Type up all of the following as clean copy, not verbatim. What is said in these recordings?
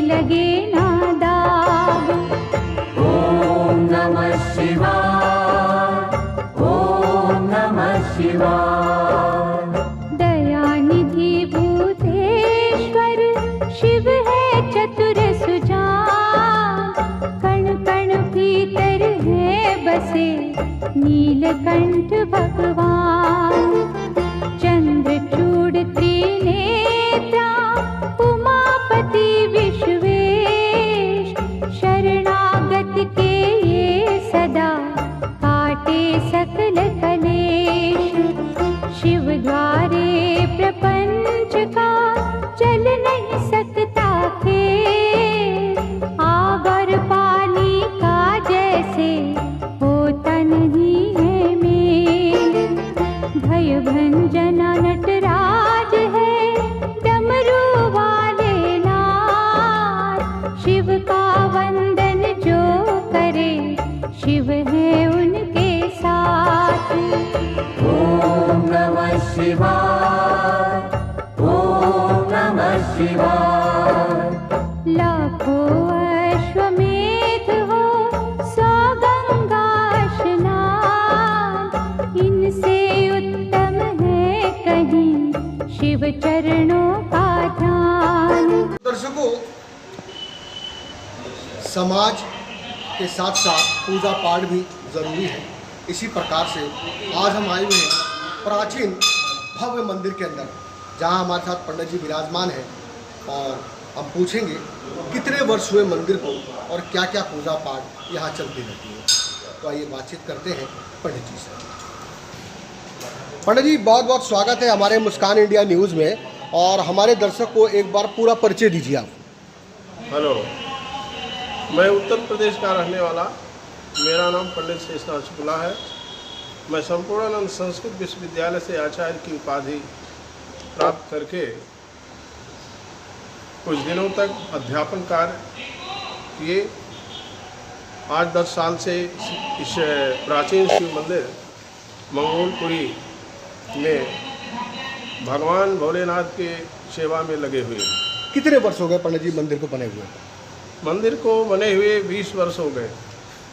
लगे ना दाग। ओम नमः शिवाय, ओम नमः शिवाय। दयानिधि भूतेश्वर शिव है चतुर सुजान, कण कण भीतर है बसे नीलकंठ भगवान। चंद्रचूड़ त्रिनेत्रा उमापति विश्वेश, शरणागत के ये सदा काटे सकल कलेश। शिव द्वारे प्रपंच का चल नहीं सकता खेल, आग और पानी का जैसे होता नहीं है मेल। भय भंजना नटराज है डमरू वाले लाल, शिव का वंदन जो करे शिव है उनके साथ। ओम नमः शिवाय, ओम नमः शिवाय। लाखों अश्वमेध हो 100 गंगा स्नान, इनसे उत्तम है कहीं शिव चरणों का ध्यान। दर्शकों, समाज के साथ साथ पूजा पाठ भी ज़रूरी है। इसी प्रकार से आज हम आए हुए हैं प्राचीन भव्य मंदिर के अंदर, जहां हमारे साथ पंडित जी विराजमान हैं और हम पूछेंगे कितने वर्ष हुए मंदिर को और क्या क्या पूजा पाठ यहाँ चलती रहती है। तो आइए बातचीत करते हैं पंडित जी से। पंडित जी, बहुत बहुत स्वागत है हमारे मुस्कान इंडिया न्यूज़ में, और हमारे दर्शक को एक बार पूरा परिचय दीजिए आप। हेलो, मैं उत्तर प्रदेश का रहने वाला, मेरा नाम पंडित शेषनाथ शुक्ला है। मैं संपूर्णानंद संस्कृत विश्वविद्यालय से आचार्य की उपाधि प्राप्त करके कुछ दिनों तक अध्यापन कार्य किए। आज 10 साल से इस प्राचीन शिव मंदिर मंगोलपुरी में भगवान भोलेनाथ के सेवा में लगे हुए हैं। कितने वर्ष हो गए पंडित जी मंदिर को बने हुए? मंदिर को बने हुए 20 वर्ष हो गए।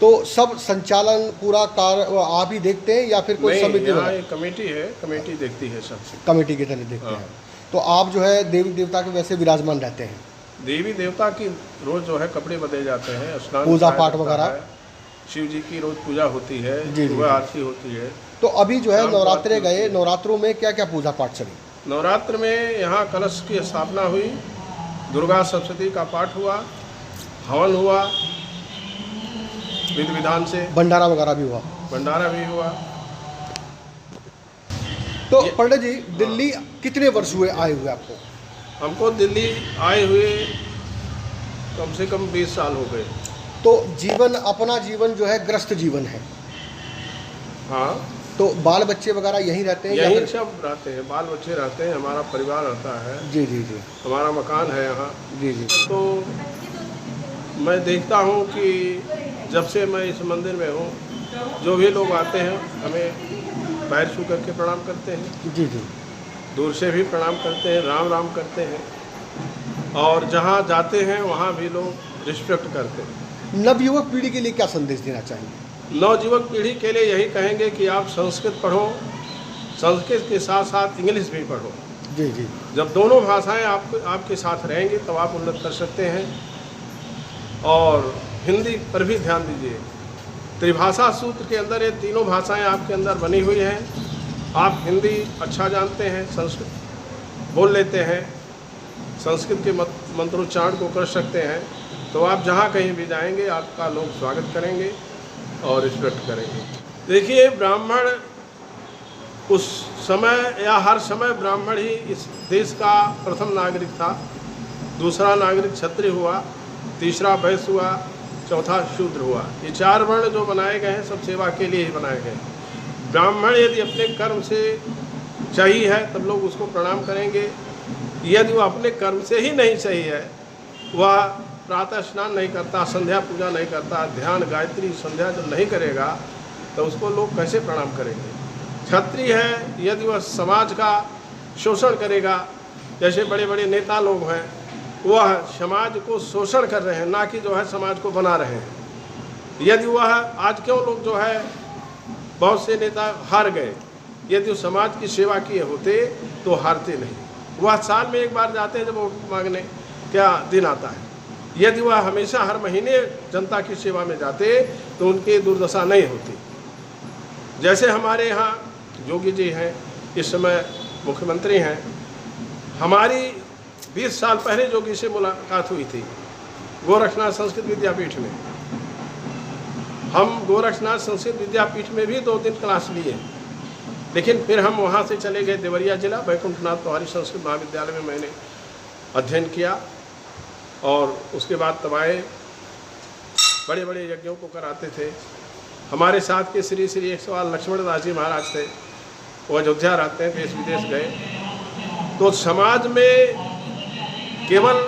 तो सब संचालन पूरा कार्य आप ही देखते हैं या फिर कोई समिति? यहाँ एक कमेटी है, कमेटी देखती है सबसे, कमेटी की तरह देखते हैं। तो आप जो है देवी देवता के वैसे विराजमान रहते हैं? देवी देवता की रोज जो है कपड़े बदले जाते हैं, स्नान पूजा पाठ वगैरह, शिव जी की रोज पूजा होती है, सुबह आरती होती है। तो अभी जो है नवरात्रे गए, नवरात्रों में क्या क्या पूजा पाठ चली? नवरात्र में यहाँ कलश की स्थापना हुई, दुर्गा सप्तशती का पाठ हुआ, हवन हुआ विधि विधान से, भंडारा वगैरह भी हुआ? भंडारा भी हुआ। तो पंडित जी, दिल्ली कितने वर्ष हुए आए हुए आपको? हमको दिल्ली आए हुए कम से कम 20 साल हो गए। तो जीवन, अपना जीवन जो है ग्रस्त जीवन है? हाँ। तो बाल बच्चे वगैरह यहीं रहते हैं? यहीं सब रहते हैं, बाल बच्चे रहते हैं, हमारा परिवार रहता है। जी जी जी। हमारा मकान है यहाँ। जी जी। तो मैं देखता हूँ कि जब से मैं इस मंदिर में हूँ, जो भी लोग आते हैं हमें पैर छू करके प्रणाम करते हैं। जी जी। दूर से भी प्रणाम करते हैं, राम राम करते हैं, और जहाँ जाते हैं वहाँ भी लोग रिस्पेक्ट करते हैं। नवयुवक पीढ़ी के लिए क्या संदेश देना चाहिए? नवयुवक पीढ़ी के लिए यही कहेंगे कि आप संस्कृत पढ़ो, संस्कृत के साथ साथ इंग्लिश भी पढ़ो। जी जी। जब दोनों भाषाएं आपके साथ रहेंगी तब आप उन्नत कर सकते हैं। और हिंदी पर भी ध्यान दीजिए। त्रिभाषा सूत्र के अंदर ये तीनों भाषाएं आपके अंदर बनी हुई हैं। आप हिंदी अच्छा जानते हैं, संस्कृत बोल लेते हैं, संस्कृत के मंत्रोच्चारण को कर सकते हैं, तो आप जहाँ कहीं भी जाएंगे आपका लोग स्वागत करेंगे और रिस्पेक्ट करेंगे। देखिए, ब्राह्मण उस समय या हर समय ब्राह्मण ही इस देश का प्रथम नागरिक था, दूसरा नागरिक क्षत्रिय हुआ, तीसरा वैश्य हुआ, चौथा शूद्र हुआ। ये 4 वर्ण जो बनाए गए हैं सब सेवा के लिए ही बनाए गए हैं। ब्राह्मण यदि अपने कर्म से सही है तब लोग उसको प्रणाम करेंगे, यदि वह अपने कर्म से ही नहीं सही है, वह प्रातः स्नान नहीं करता, संध्या पूजा नहीं करता, ध्यान गायत्री संध्या जब नहीं करेगा तो उसको लोग कैसे प्रणाम करेंगे। क्षत्रिय है, यदि वह समाज का शोषण करेगा, जैसे बड़े बड़े नेता लोग हैं वह समाज को शोषण कर रहे हैं, ना कि जो है समाज को बना रहे हैं। यदि वह आज क्यों लोग जो है बहुत से नेता हार गए, यदि वो समाज की सेवा किए होते तो हारते नहीं। वह साल में एक बार जाते हैं जब वोट मांगने, क्या दिन आता है। यदि वह हमेशा हर महीने जनता की सेवा में जाते तो उनकी दुर्दशा नहीं होती। जैसे हमारे यहाँ योगी जी हैं, इस समय मुख्यमंत्री हैं। हमारी 20 साल पहले योगी से मुलाकात हुई थी गोरखनाथ संस्कृत विद्यापीठ में। हम गोरखनाथ संस्कृत विद्यापीठ में भी 2 दिन क्लास लिए, लेकिन फिर हम वहाँ से चले गए देवरिया जिला वैकुंठनाथ तिवारी संस्कृत महाविद्यालय में मैंने अध्ययन किया। और उसके बाद तब आए, बड़े बड़े यज्ञों को कराते थे। हमारे साथ के श्री श्री 108 लक्ष्मण दास जी महाराज थे, वो अयोध्या रहते हैं, देश विदेश गए। तो समाज में केवल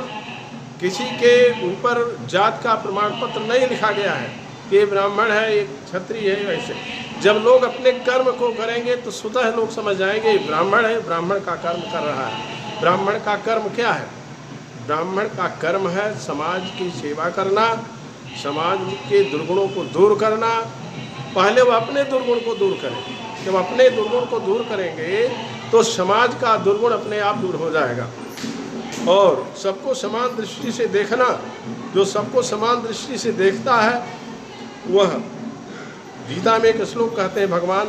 किसी के ऊपर जात का प्रमाण पत्र नहीं लिखा गया है कि ये ब्राह्मण है, ये क्षत्रिय है। वैसे जब लोग अपने कर्म को करेंगे तो स्वतः लोग समझ जाएंगे ये ब्राह्मण है, ब्राह्मण का कर्म कर रहा है। ब्राह्मण का कर्म क्या है? ब्राह्मण का कर्म है समाज की सेवा करना, समाज के दुर्गुणों को दूर करना। पहले वह अपने दुर्गुण को दूर करें। जब अपने दुर्गुण को दूर करेंगे तो समाज का दुर्गुण अपने आप दूर हो जाएगा। और सबको समान दृष्टि से देखना, जो सबको समान दृष्टि से देखता है वह, गीता में एक श्लोक कहते हैं भगवान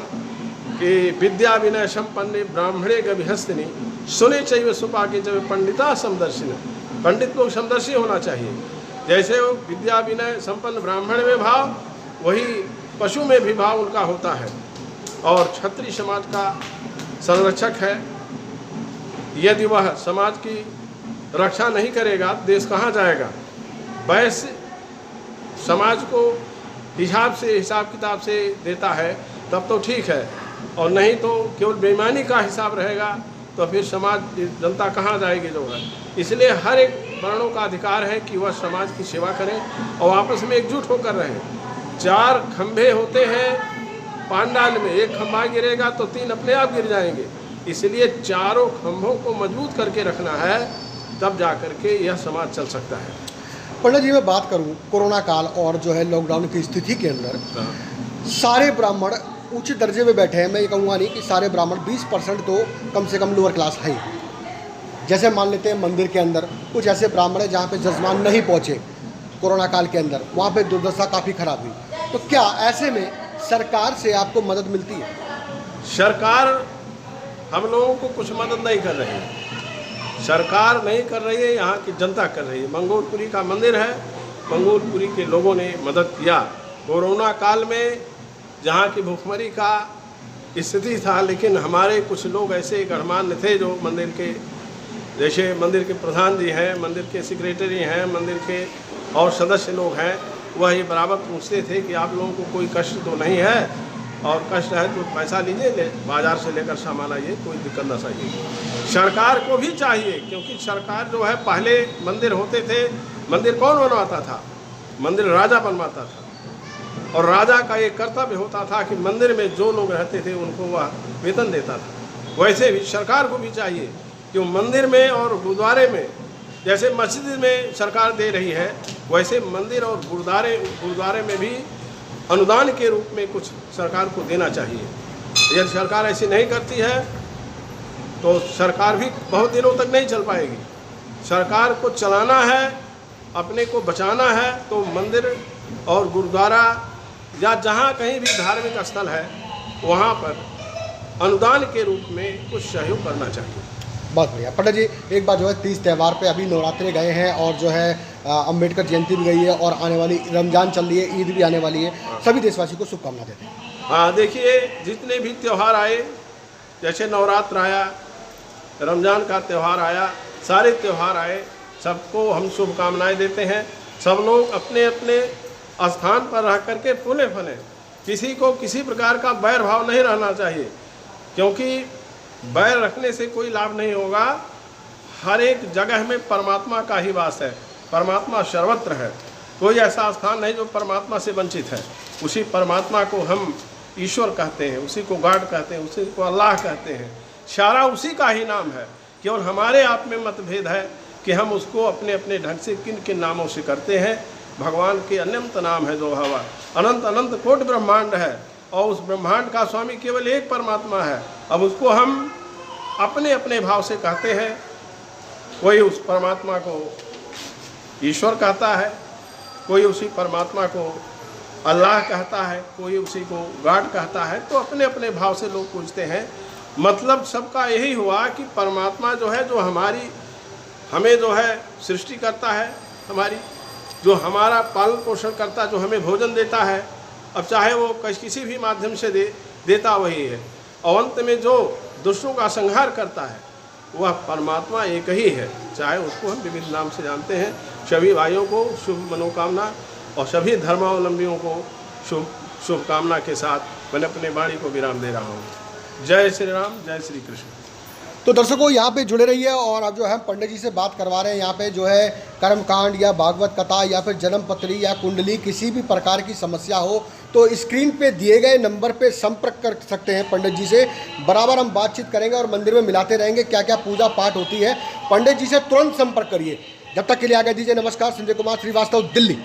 कि विद्या विनय संपन्ने ब्राह्मणे गविहस्तिनी सुने चैव सुपाके जब पंडिता समदर्शिन। पंडित लोग समदर्शी होना चाहिए। जैसे वो विद्या विनय संपन्न ब्राह्मण में भाव, वही पशु में भी भाव उनका होता है। और क्षत्रिय समाज का संरक्षक है। यदि वह समाज की रक्षा नहीं करेगा देश कहाँ जाएगा? वैश्य समाज को हिसाब किताब से देता है तब तो ठीक है, और नहीं तो केवल बेईमानी का हिसाब रहेगा तो फिर समाज जनता कहाँ जाएगी जो है। इसलिए हर एक वर्णों का अधिकार है कि वह समाज की सेवा करें और आपस में एकजुट होकर रहें। 4 खंभे होते हैं पांडाल में, एक खंभा गिरेगा तो 3 अपने आप गिर जाएंगे। इसलिए चारों खंभों को मजबूत करके रखना है, तब जा कर के यह समाज चल सकता है। पंडित जी मैं बात करूं कोरोना काल और जो है लॉकडाउन की स्थिति के अंदर सारे ब्राह्मण उच्च दर्जे में बैठे हैं। मैं ये कहूँगा नहीं कि सारे ब्राह्मण, 20% तो कम से कम लोअर क्लास है। जैसे मान लेते हैं मंदिर के अंदर कुछ ऐसे ब्राह्मण हैं जहाँ पे जजमान नहीं पहुँचे कोरोना काल के अंदर, वहाँ पे दुर्दशा काफ़ी खराब हुई। तो क्या ऐसे में सरकार से आपको मदद मिलती है? सरकार हम लोगों को कुछ मदद नहीं कर रही है। सरकार नहीं कर रही है, यहाँ की जनता कर रही है। मंगोलपुरी का मंदिर है, मंगोलपुरी के लोगों ने मदद किया। कोरोना काल में जहाँ की भूखमरी का स्थिति था, लेकिन हमारे कुछ लोग ऐसे गणमान्य थे जो मंदिर के, जैसे मंदिर के प्रधान जी हैं, मंदिर के सेक्रेटरी हैं, मंदिर के और सदस्य लोग हैं, वह ये बराबर पूछते थे कि आप लोगों को कोई कष्ट तो नहीं है, और कष्ट है तो पैसा लीजिए, बाजार से लेकर सामान आइए, कोई दिक्कत न आइए। सरकार को भी चाहिए, क्योंकि सरकार जो है, पहले मंदिर होते थे, मंदिर कौन बनवाता था? मंदिर राजा बनवाता था, और राजा का ये कर्तव्य होता था कि मंदिर में जो लोग रहते थे उनको वह वेतन देता था। वैसे भी सरकार को भी चाहिए कि वो मंदिर में और गुरुद्वारे में, जैसे मस्जिद में सरकार दे रही है, वैसे मंदिर और गुरुद्वारे में भी अनुदान के रूप में कुछ सरकार को देना चाहिए। यदि सरकार ऐसी नहीं करती है तो सरकार भी बहुत दिनों तक नहीं चल पाएगी। सरकार को चलाना है, अपने को बचाना है, तो मंदिर और गुरुद्वारा या जहाँ कहीं भी धार्मिक स्थल है वहाँ पर अनुदान के रूप में कुछ सहयोग करना चाहिए। बहुत बढ़िया। पंडित जी एक बार जो है 30 त्यौहार पे अभी नवरात्रे गए हैं और जो है अंबेडकर जयंती भी गई है और आने वाली रमज़ान चल रही है, ईद भी आने वाली है, सभी देशवासी को शुभकामना देते हैं। हाँ, देखिए जितने भी त्यौहार आए, जैसे नवरात्र आया, रमज़ान का त्यौहार आया, सारे त्यौहार आए, सबको हम शुभकामनाएं देते हैं। सब लोग अपने अपने स्थान पर रह करके फूले फलें। किसी को किसी प्रकार का बैर भाव नहीं रहना चाहिए, क्योंकि बैर रखने से कोई लाभ नहीं होगा। हर एक जगह में परमात्मा का ही वास है, परमात्मा सर्वत्र है। कोई ऐसा स्थान नहीं जो परमात्मा से वंचित है। उसी परमात्मा को हम ईश्वर कहते हैं, उसी को गॉड कहते हैं, उसी को अल्लाह कहते हैं। सारा उसी का ही नाम है। केवल हमारे आप में मतभेद है कि हम उसको अपने अपने ढंग से किन किन नामों से करते हैं। भगवान के अनंत नाम है, जो हवा अनंत अनंत कोट ब्रह्मांड है, और उस ब्रह्मांड का स्वामी केवल एक परमात्मा है। अब उसको हम अपने अपने भाव से कहते हैं। कोई उस परमात्मा को ईश्वर कहता है, कोई उसी परमात्मा को अल्लाह कहता है, कोई उसी को गॉड कहता है। तो अपने अपने भाव से लोग पूछते हैं। मतलब सबका यही हुआ कि परमात्मा जो है, जो हमें जो है सृष्टि करता है, हमारी जो हमारा पालन पोषण करता, जो हमें भोजन देता है, अब चाहे वो किसी भी माध्यम से देता वही है। और अंत में जो दुष्टों का संहार करता है वह परमात्मा एक ही है। चाहे उसको हम विविध नाम से जानते हैं। सभी भाइयों को शुभ मनोकामना और सभी धर्मावलंबियों को शुभकामना के साथ मैं अपने वाणी को विराम दे रहा हूँ। जय श्री राम, जय श्री कृष्ण। तो दर्शकों यहाँ पे जुड़े रहिए। और अब जो है पंडित जी से बात करवा रहे हैं। यहाँ पे जो है कर्मकांड या भागवत कथा या फिर जन्म पत्री या कुंडली, किसी भी प्रकार की समस्या हो तो स्क्रीन पे दिए गए नंबर पे संपर्क कर सकते हैं पंडित जी से। बराबर हम बातचीत करेंगे और मंदिर में मिलाते रहेंगे क्या क्या पूजा पाठ होती है। पंडित जी से तुरंत संपर्क करिए। जब तक के लिए आगे दीजिए नमस्कार। संजय कुमार श्रीवास्तव, दिल्ली।